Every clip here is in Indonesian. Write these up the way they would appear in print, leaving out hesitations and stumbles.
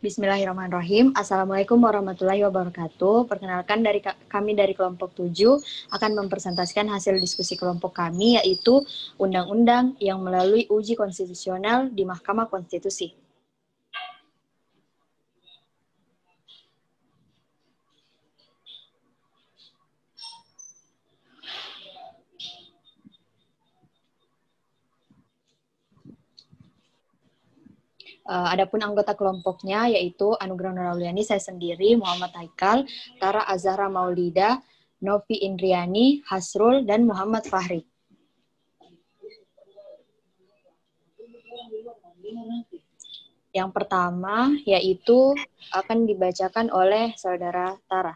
Bismillahirrahmanirrahim. Assalamualaikum warahmatullahi wabarakatuh. Perkenalkan kami dari kelompok 7 akan mempresentasikan hasil diskusi kelompok kami, yaitu undang-undang yang melalui uji konstitusional di Mahkamah Konstitusi. Adapun anggota kelompoknya yaitu Anugrah Nurauliani, saya sendiri, Muhammad Haikal, Tara Azhara Maulida, Novi Indriani, Hasrul, dan Muhammad Fahri. Yang pertama yaitu akan dibacakan oleh Saudara Tara.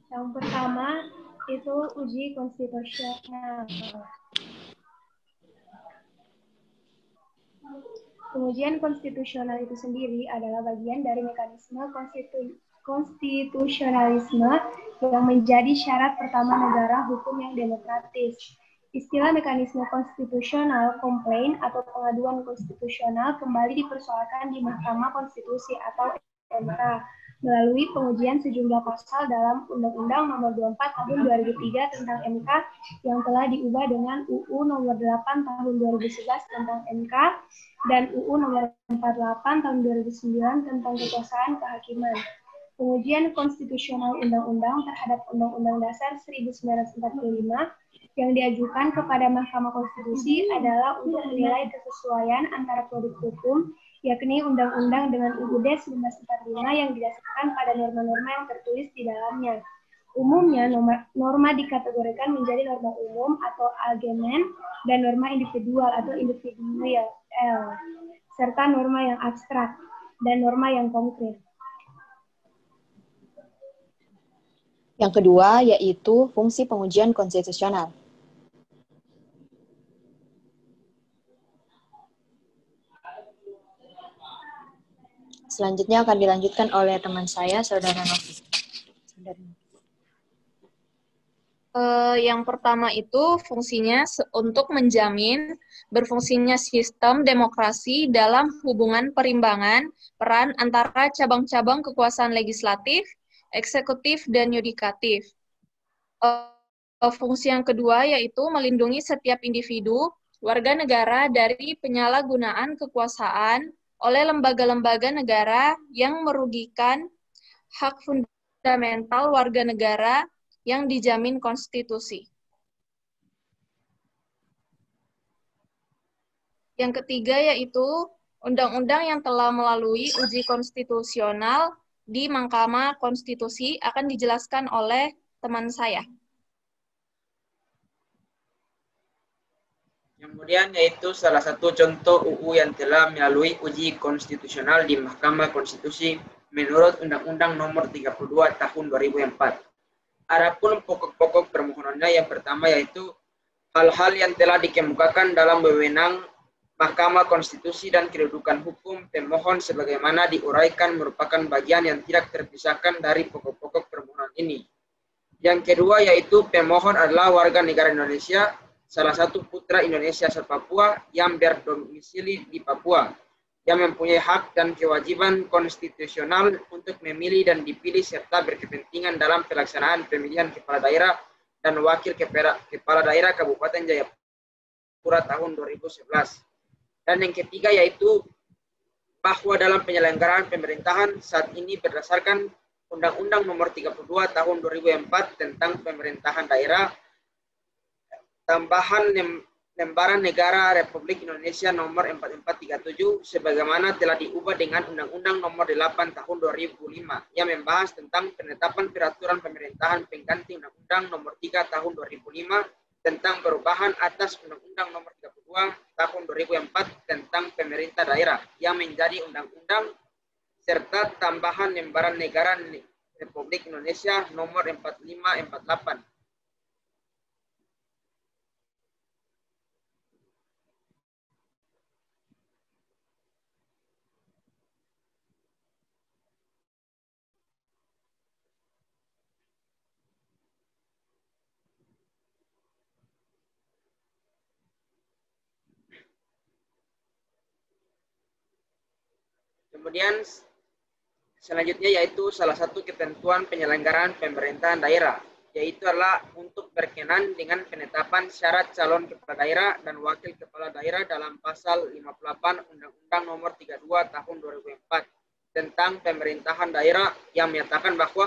Yang pertama itu uji konstitusional. Pengujian konstitusional itu sendiri adalah bagian dari mekanisme konstitusionalisme yang menjadi syarat pertama negara hukum yang demokratis. Istilah mekanisme konstitusional, komplain atau pengaduan konstitusional kembali dipersoalkan di Mahkamah Konstitusi atau MK melalui pengujian sejumlah pasal dalam Undang-Undang Nomor 24 Tahun 2003 tentang MK yang telah diubah dengan UU Nomor 8 Tahun 2011 tentang MK dan UU Nomor 48 Tahun 2009 tentang kekuasaan kehakiman. Pengujian konstitusional undang-undang terhadap Undang-Undang Dasar 1945 yang diajukan kepada Mahkamah Konstitusi adalah untuk menilai kesesuaian antara produk hukum, yakni undang-undang dengan UUD 1945 yang didasarkan pada norma-norma yang tertulis di dalamnya. Umumnya, norma dikategorikan menjadi norma umum atau algemen dan norma individual atau individual, serta norma yang abstrak dan norma yang konkret. Yang kedua yaitu fungsi pengujian konstitusional. Selanjutnya akan dilanjutkan oleh teman saya, Saudara Novi. Yang pertama itu fungsinya untuk menjamin berfungsinya sistem demokrasi dalam hubungan perimbangan peran antara cabang-cabang kekuasaan legislatif, eksekutif, dan yudikatif. Fungsi yang kedua yaitu melindungi setiap individu, warga negara dari penyalahgunaan kekuasaan oleh lembaga-lembaga negara yang merugikan hak fundamental warga negara yang dijamin konstitusi. Yang ketiga yaitu undang-undang yang telah melalui uji konstitusional di Mahkamah Konstitusi akan dijelaskan oleh teman saya. Kemudian yaitu salah satu contoh UU yang telah melalui uji konstitusional di Mahkamah Konstitusi menurut Undang-Undang Nomor 32 Tahun 2004. Adapun pokok-pokok permohonannya yang pertama yaitu hal-hal yang telah dikemukakan dalam wewenang Mahkamah Konstitusi dan kedudukan hukum pemohon sebagaimana diuraikan merupakan bagian yang tidak terpisahkan dari pokok-pokok permohonan ini. Yang kedua yaitu pemohon adalah warga negara Indonesia, salah satu putra Indonesia asal Papua yang berdomisili di Papua, yang mempunyai hak dan kewajiban konstitusional untuk memilih dan dipilih serta berkepentingan dalam pelaksanaan pemilihan kepala daerah dan wakil kepala daerah Kabupaten Jayapura tahun 2011. Dan yang ketiga yaitu bahwa dalam penyelenggaraan pemerintahan saat ini berdasarkan Undang-Undang Nomor 32 Tahun 2004 tentang pemerintahan daerah, tambahan lembaran negara Republik Indonesia nomor 4437 sebagaimana telah diubah dengan Undang-Undang nomor 8 tahun 2005 yang membahas tentang penetapan peraturan pemerintahan pengganti Undang-Undang nomor 3 tahun 2005 tentang perubahan atas Undang-Undang nomor 32 tahun 2004 tentang pemerintah daerah yang menjadi undang-undang serta tambahan lembaran negara Republik Indonesia nomor 4548. Kemudian selanjutnya yaitu salah satu ketentuan penyelenggaraan pemerintahan daerah, yaitu adalah untuk berkenan dengan penetapan syarat calon kepala daerah dan wakil kepala daerah dalam pasal 58 Undang-Undang Nomor 32 Tahun 2004 tentang pemerintahan daerah yang menyatakan bahwa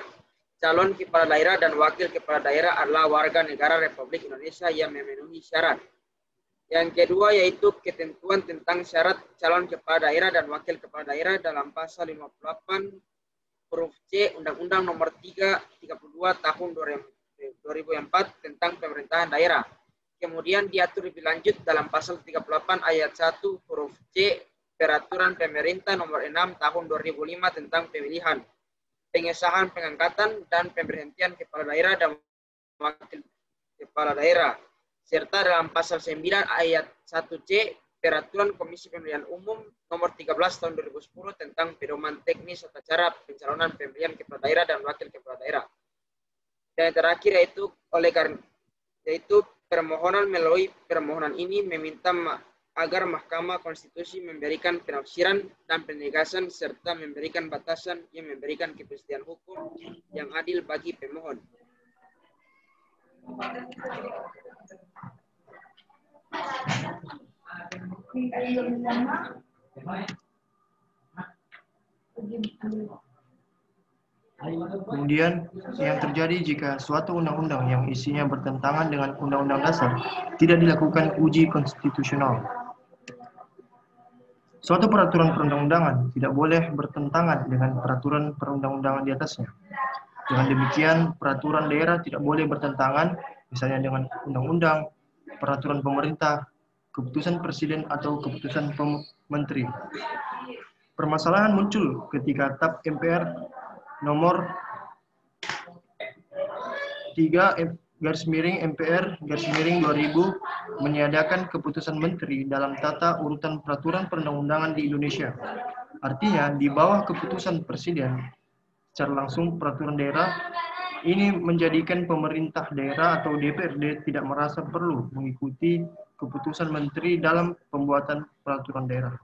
calon kepala daerah dan wakil kepala daerah adalah warga negara Republik Indonesia yang memenuhi syarat. Yang kedua yaitu ketentuan tentang syarat calon kepala daerah dan wakil kepala daerah dalam pasal 58 huruf C Undang-Undang Nomor 32 Tahun 2004 tentang pemerintahan daerah. Kemudian diatur lebih lanjut dalam pasal 38 ayat 1 huruf C Peraturan Pemerintah Nomor 6 Tahun 2005 tentang pemilihan, pengesahan, pengangkatan, dan pemberhentian kepala daerah dan wakil kepala daerah. Serta dalam pasal 9 ayat 1C Peraturan Komisi Pemilihan Umum Nomor 13 Tahun 2010 tentang pedoman teknis tata cara pencalonan pemilihan kepala daerah dan wakil kepala daerah. Dan yang terakhir yaitu permohonan melalui permohonan ini meminta agar Mahkamah Konstitusi memberikan penafsiran dan penegasan serta memberikan batasan yang memberikan kepastian hukum yang adil bagi pemohon. Kemudian, yang terjadi jika suatu undang-undang yang isinya bertentangan dengan Undang-Undang Dasar tidak dilakukan uji konstitusional. Suatu peraturan perundang-undangan tidak boleh bertentangan dengan peraturan perundang-undangan di atasnya. Dengan demikian, peraturan daerah tidak boleh bertentangan, misalnya dengan undang-undang, peraturan pemerintah, keputusan presiden, atau keputusan menteri. Permasalahan muncul ketika TAP MPR nomor 3/MPR/2000 meniadakan keputusan menteri dalam tata urutan peraturan perundang-undangan di Indonesia. Artinya, di bawah keputusan presiden, secara langsung peraturan daerah ini menjadikan pemerintah daerah atau DPRD tidak merasa perlu mengikuti keputusan menteri dalam pembuatan peraturan daerah.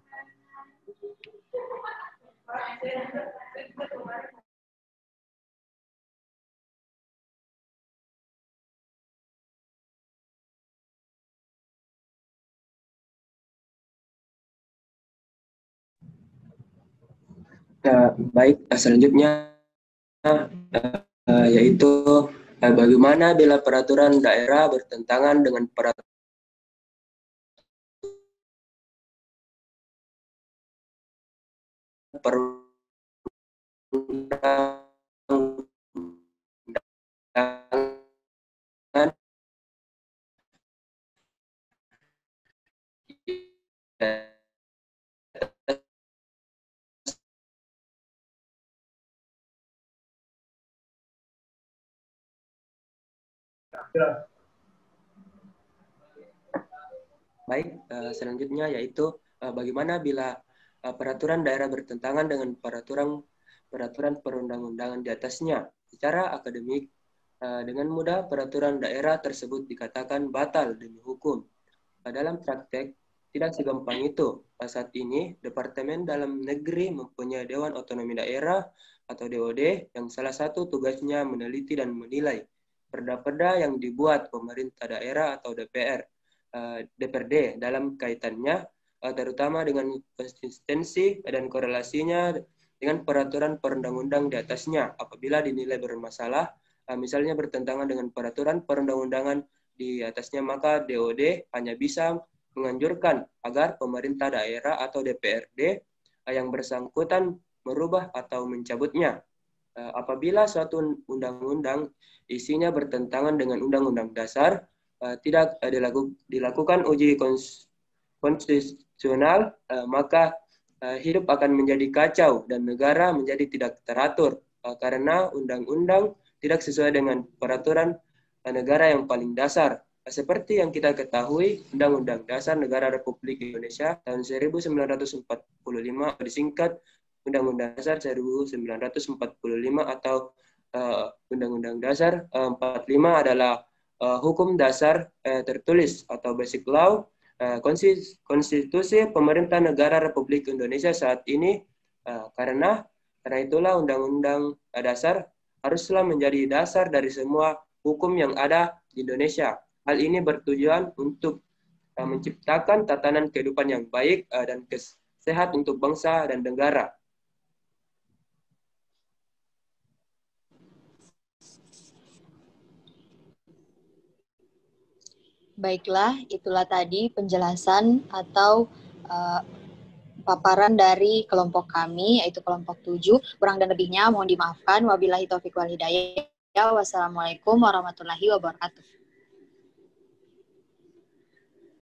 Baik, selanjutnya yaitu bagaimana bila peraturan daerah bertentangan dengan peraturan perundang-undangan Baik, selanjutnya yaitu bagaimana bila peraturan daerah bertentangan dengan peraturan perundang-undangan di atasnya. Secara akademik, dengan mudah peraturan daerah tersebut dikatakan batal demi hukum. Dalam praktek, tidak segampang itu. Saat ini, Departemen Dalam Negeri mempunyai Dewan Otonomi Daerah atau DOD yang salah satu tugasnya meneliti dan menilai perda-perda yang dibuat pemerintah daerah atau DPRD dalam kaitannya terutama dengan konsistensi dan korelasinya dengan peraturan perundang-undang di atasnya. Apabila dinilai bermasalah, misalnya bertentangan dengan peraturan perundang-undangan di atasnya, maka DOD hanya bisa menganjurkan agar pemerintah daerah atau DPRD yang bersangkutan merubah atau mencabutnya. Apabila suatu undang-undang isinya bertentangan dengan Undang-Undang Dasar, tidak dilakukan uji konstitusional, maka hidup akan menjadi kacau dan negara menjadi tidak teratur karena undang-undang tidak sesuai dengan peraturan negara yang paling dasar. Seperti yang kita ketahui, Undang-Undang Dasar Negara Republik Indonesia tahun 1945 disingkat Undang-Undang Dasar 1945 atau Undang-Undang Dasar 45 adalah hukum dasar tertulis atau basic law. Konstitusi pemerintah negara Republik Indonesia saat ini Karena itulah Undang-Undang Dasar haruslah menjadi dasar dari semua hukum yang ada di Indonesia. Hal ini bertujuan untuk menciptakan tatanan kehidupan yang baik dan sehat untuk bangsa dan negara. Baiklah, itulah tadi penjelasan atau paparan dari kelompok kami, yaitu kelompok 7. Kurang dan lebihnya mohon dimaafkan. Wabillahi taufiq wal hidayah. Wassalamualaikum warahmatullahi wabarakatuh.